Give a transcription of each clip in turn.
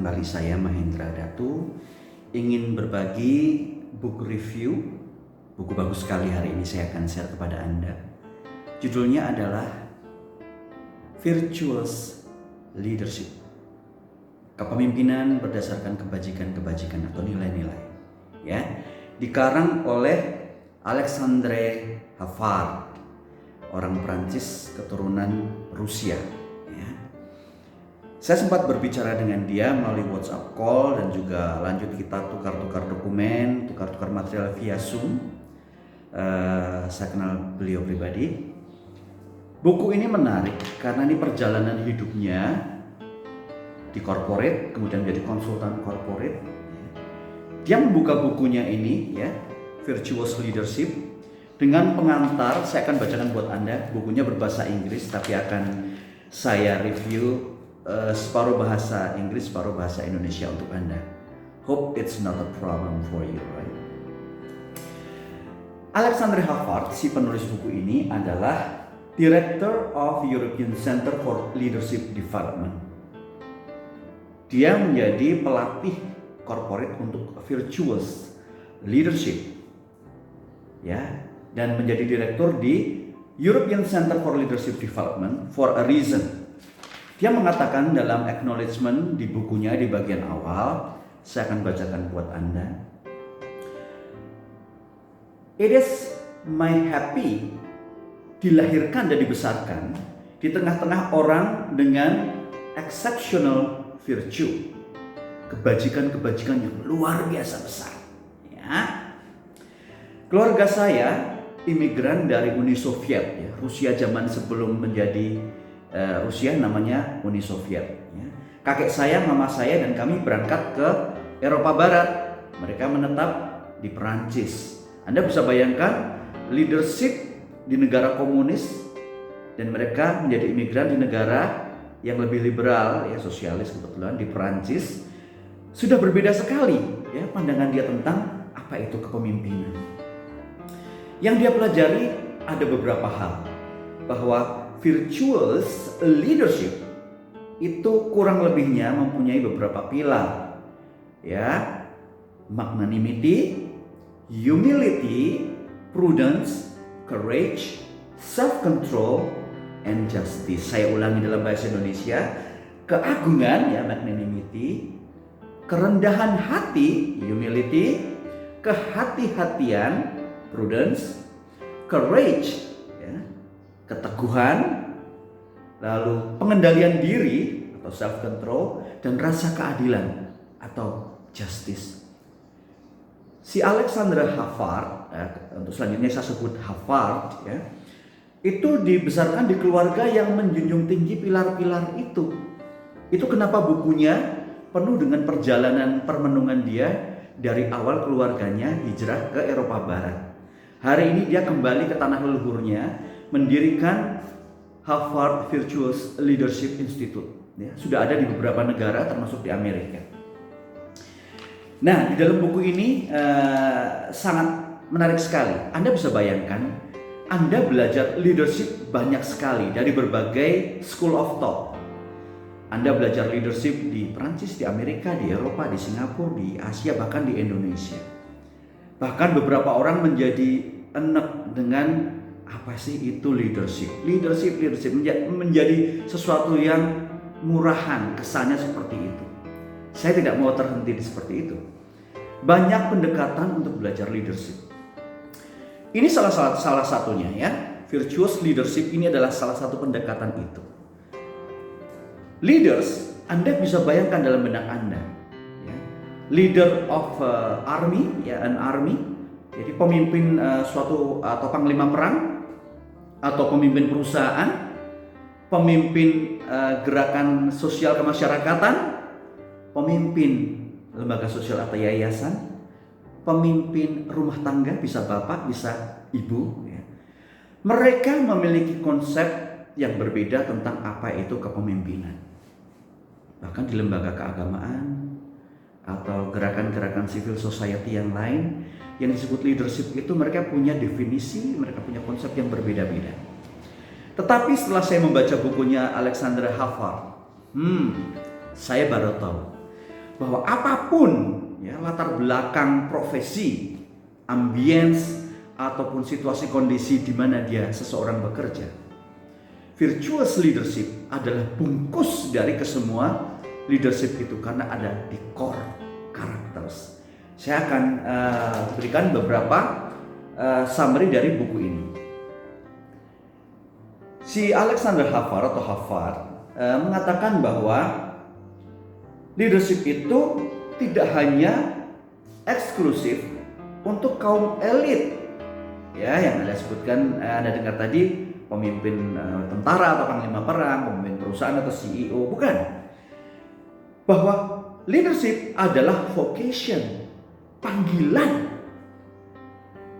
kembali saya Mahendra Datu ingin berbagi buku review. Buku bagus sekali hari ini saya akan share kepada Anda. Judulnya adalah Virtuous Leadership. Kepemimpinan berdasarkan kebajikan-kebajikan atau nilai-nilai. Ya, dikarang oleh Alexandre Havard, orang Prancis keturunan Rusia. Ya. Saya sempat berbicara dengan dia melalui WhatsApp call dan juga lanjut kita tukar-tukar dokumen, tukar-tukar material via Zoom. Saya kenal beliau pribadi. Buku ini menarik karena ini perjalanan hidupnya di corporate, kemudian menjadi konsultan corporate. Dia membuka bukunya ini, ya, Virtuous Leadership, dengan pengantar. Saya akan bacakan buat Anda. Bukunya berbahasa Inggris, tapi akan saya review separuh bahasa Inggris, separuh bahasa Indonesia untuk Anda. Hope it's not a problem for you, right? Alexandre Havard, si penulis buku ini, adalah Director of European Center for Leadership Development. Dia menjadi pelatih corporate untuk virtuous leadership, ya, dan menjadi direktur di European Center for Leadership Development for a reason. Dia mengatakan dalam acknowledgement di bukunya di bagian awal, saya akan bacakan buat Anda. It is my happy dilahirkan dan dibesarkan di tengah-tengah orang dengan exceptional virtue, kebajikan-kebajikan yang luar biasa besar. Ya. Keluarga saya imigran dari Uni Soviet, ya, Rusia zaman sebelum menjadi Rusia, namanya Uni Soviet. Ya. Kakek saya, mama saya, dan kami berangkat ke Eropa Barat. Mereka menetap di Perancis. Anda bisa bayangkan leadership di negara komunis dan mereka menjadi imigran di negara yang lebih liberal, ya, sosialis kebetulan di Perancis. Sudah berbeda sekali, ya, pandangan dia tentang apa itu kepemimpinan. Yang dia pelajari ada beberapa hal, bahwa virtuous leadership itu kurang lebihnya mempunyai beberapa pilar, ya, magnanimity, humility, prudence, courage, self-control, and justice. Saya ulangi dalam bahasa Indonesia: keagungan, ya, magnanimity, kerendahan hati, humility, kehati-hatian, prudence, courage, ya, keteguhan, lalu pengendalian diri atau self-control, dan rasa keadilan atau justice. Si Alexandre Havard, untuk selanjutnya saya sebut Havard, ya, itu dibesarkan di keluarga yang menjunjung tinggi pilar-pilar itu. Itu kenapa bukunya penuh dengan perjalanan permenungan dia dari awal keluarganya hijrah ke Eropa Barat. Hari ini dia kembali ke tanah leluhurnya, mendirikan Harvard Virtuous Leadership Institute. Ya, sudah ada di beberapa negara termasuk di Amerika. Nah, di dalam buku ini sangat menarik sekali. Anda bisa bayangkan, Anda belajar leadership banyak sekali dari berbagai school of thought. Anda belajar leadership di Prancis, di Amerika, di Eropa, di Singapura, di Asia, bahkan di Indonesia. Bahkan beberapa orang menjadi enek dengan apa sih itu leadership? Leadership menjadi sesuatu yang murahan, kesannya seperti itu. Saya tidak mau terhenti di seperti itu. Banyak pendekatan untuk belajar leadership. Ini salah satunya, ya. Virtuous leadership ini adalah salah satu pendekatan itu. Leaders, Anda bisa bayangkan dalam benak Anda, ya. Leader of army, ya, an army. Jadi pemimpin suatu atau panglima perang, atau pemimpin perusahaan, pemimpin gerakan sosial kemasyarakatan, pemimpin lembaga sosial atau yayasan, pemimpin rumah tangga, bisa bapak, bisa ibu, ya. Mereka memiliki konsep yang berbeda tentang apa itu kepemimpinan. Bahkan di lembaga keagamaan atau gerakan-gerakan civil society yang lain yang disebut leadership itu, mereka punya definisi, mereka punya konsep yang berbeda-beda. Tetapi setelah saya membaca bukunya Alexandre Havard, saya baru tahu bahwa apapun ya latar belakang profesi, ambience ataupun situasi kondisi di mana seseorang bekerja, virtuous leadership adalah bungkus dari kesemua leadership itu karena ada di core characters. Saya akan berikan beberapa summary dari buku ini. Si Alexander Harvard mengatakan bahwa leadership itu tidak hanya eksklusif untuk kaum elit, ya yang Anda sebutkan, Anda dengar tadi, pemimpin tentara atau panglima perang, pemimpin perusahaan atau CEO, bukan. Bahwa leadership adalah vocation, panggilan,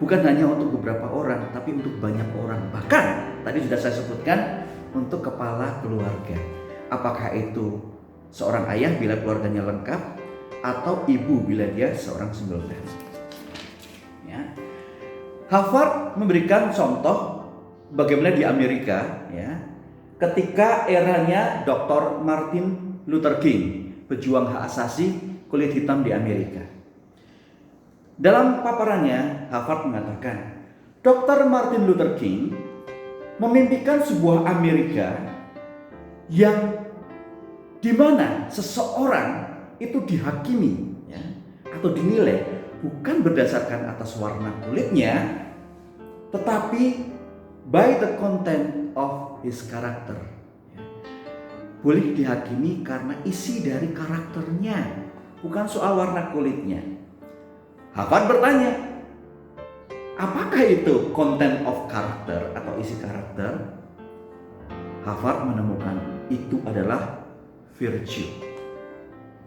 bukan hanya untuk beberapa orang, tapi untuk banyak orang. Bahkan tadi sudah saya sebutkan untuk kepala keluarga. Apakah itu seorang ayah bila keluarganya lengkap, atau ibu bila dia seorang single parent. Ya. Harvard memberikan contoh bagaimana di Amerika, ya, ketika eranya Dr. Martin Luther King, pejuang hak asasi kulit hitam di Amerika. Dalam paparannya, Harvard mengatakan, Dr. Martin Luther King memimpikan sebuah Amerika yang di mana seseorang itu dihakimi, ya, atau dinilai bukan berdasarkan atas warna kulitnya, tetapi by the content of his character. Ya. Boleh dihakimi karena isi dari karakternya, bukan soal warna kulitnya. Harvard bertanya, apakah itu content of character atau isi karakter? Harvard menemukan itu adalah virtue,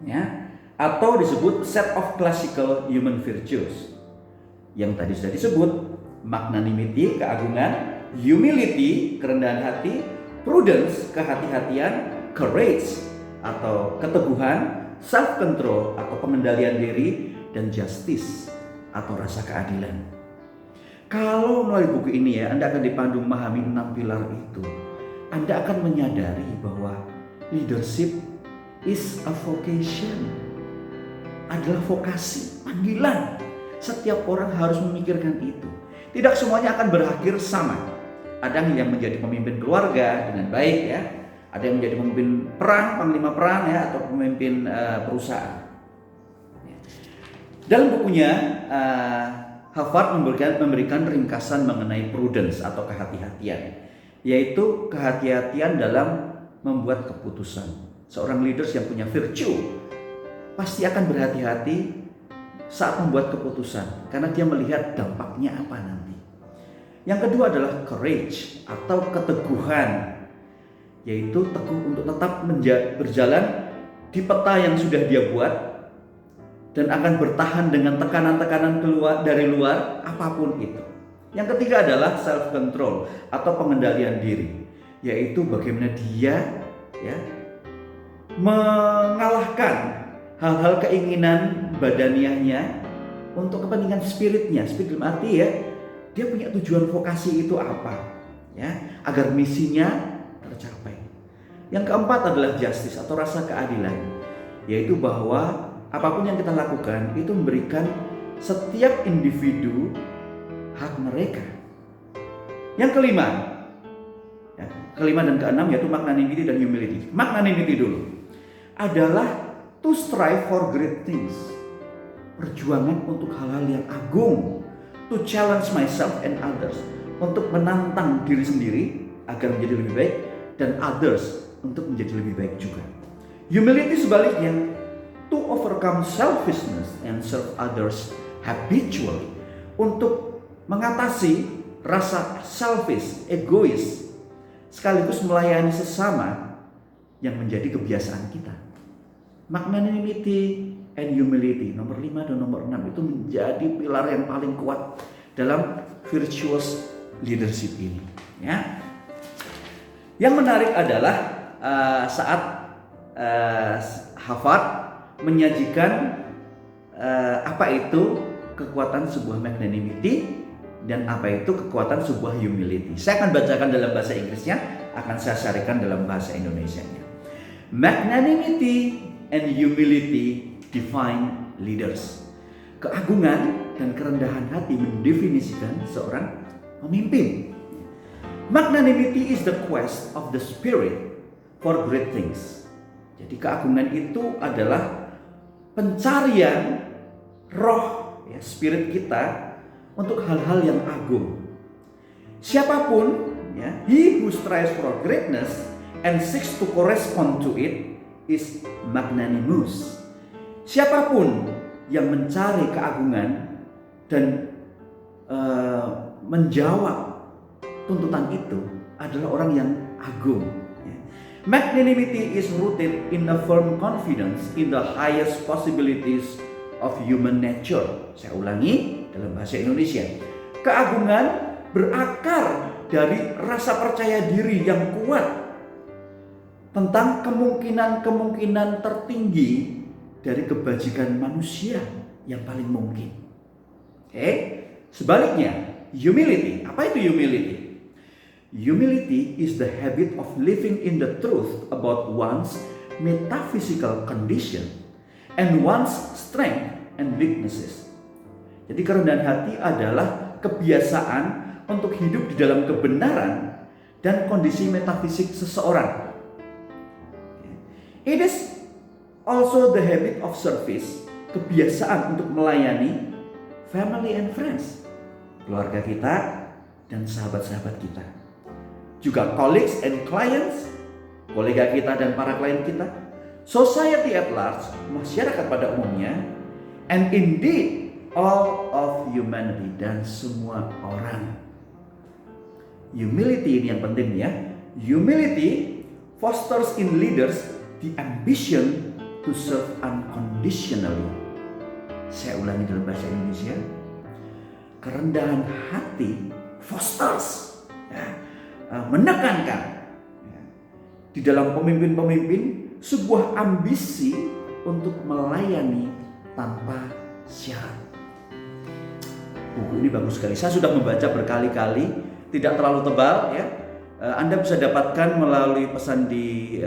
ya, atau disebut set of classical human virtues yang tadi sudah disebut: magnanimity, keagungan; humility, kerendahan hati; prudence, kehati-hatian; courage atau keteguhan; self control atau pengendalian diri; dan justice atau rasa keadilan. Kalau melalui buku ini, ya, Anda akan dipandu memahami 6 pilar itu. Anda akan menyadari bahwa leadership is a vocation, adalah vokasi, panggilan. Setiap orang harus memikirkan itu. Tidak semuanya akan berakhir sama. Ada yang menjadi pemimpin keluarga dengan baik, ya. Ada yang menjadi pemimpin perang, panglima perang, ya, atau pemimpin perusahaan. Dalam bukunya, Harvard memberikan ringkasan mengenai prudence atau kehati-hatian, yaitu kehati-hatian dalam membuat keputusan. Seorang leaders yang punya virtue pasti akan berhati-hati saat membuat keputusan karena dia melihat dampaknya apa nanti. Yang kedua adalah courage atau keteguhan, yaitu teguh untuk tetap berjalan di peta yang sudah dia buat dan akan bertahan dengan tekanan-tekanan dari luar apapun itu. Yang ketiga adalah self control atau pengendalian diri, yaitu bagaimana dia, ya, mengalahkan hal-hal keinginan badaniahnya untuk kepentingan spiritnya. Spirit dalam arti, ya, dia punya tujuan vokasi itu apa, ya, agar misinya tercapai. Yang keempat adalah justice atau rasa keadilan, yaitu bahwa apapun yang kita lakukan itu memberikan setiap individu hak mereka. Yang kelima, ya, kelima dan keenam yaitu magnanimity dan humility. Magnanimity dulu adalah to strive for great things, perjuangan untuk hal-hal yang agung, to challenge myself and others, untuk menantang diri sendiri agar menjadi lebih baik dan others untuk menjadi lebih baik juga. Humility sebaliknya, to overcome selfishness and serve others habitually, untuk mengatasi rasa selfish, egois, sekaligus melayani sesama yang menjadi kebiasaan kita. Magnanimity and humility, nomor 5 dan nomor 6 itu menjadi pilar yang paling kuat dalam virtuous leadership ini, ya. Yang menarik adalah saat Harvard menyajikan apa itu kekuatan sebuah magnanimity dan apa itu kekuatan sebuah humility. Saya akan bacakan dalam bahasa Inggrisnya, akan saya syarikan dalam bahasa Indonesianya. Magnanimity and humility define leaders. Keagungan dan kerendahan hati mendefinisikan seorang pemimpin. Magnanimity is the quest of the spirit for great things. Jadi keagungan itu adalah pencarian roh, ya, spirit kita untuk hal-hal yang agung. Siapapun, ya, he who strives for greatness and seeks to correspond to it is magnanimous. Siapapun yang mencari keagungan dan menjawab tuntutan itu adalah orang yang agung. Magnanimity is rooted in a firm confidence in the highest possibilities of human nature. Saya ulangi dalam bahasa Indonesia. Keagungan berakar dari rasa percaya diri yang kuat tentang kemungkinan-kemungkinan tertinggi dari kebajikan manusia yang paling mungkin. Oke, sebaliknya, humility. Apa itu humility? Humility is the habit of living in the truth about one's metaphysical condition and one's strength and weaknesses. Jadi kerendahan hati adalah kebiasaan untuk hidup di dalam kebenaran dan kondisi metafisik seseorang. It is also the habit of service, kebiasaan untuk melayani family and friends, keluarga kita dan sahabat-sahabat kita. Juga colleagues and clients, kolega kita dan para klien kita, society at large, masyarakat pada umumnya, and indeed all of humanity, dan semua orang. Humility ini yang penting ya. Humility fosters in leaders the ambition to serve unconditionally. Saya ulangi dalam bahasa Indonesia. Kerendahan hati fosters, ya, menekankan, ya, di dalam pemimpin-pemimpin sebuah ambisi untuk melayani tanpa syarat. Buku ini bagus sekali. Saya sudah membaca berkali-kali, tidak terlalu tebal ya. Anda bisa dapatkan melalui pesan di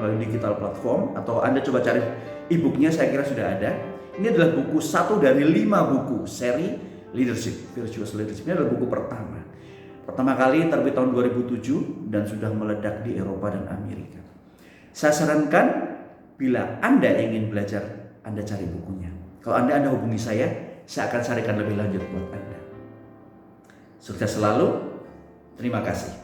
melalui digital platform, atau Anda coba cari e-booknya, saya kira sudah ada. Ini adalah buku 1 dari 5 buku seri Leadership, Virtuous Leadership. Ini adalah buku pertama. Pertama kali terbit tahun 2007 dan sudah meledak di Eropa dan Amerika. Saya sarankan bila Anda ingin belajar, Anda cari bukunya. Kalau Anda hubungi saya akan carikan lebih lanjut buat Anda. Sukses selalu. Terima kasih.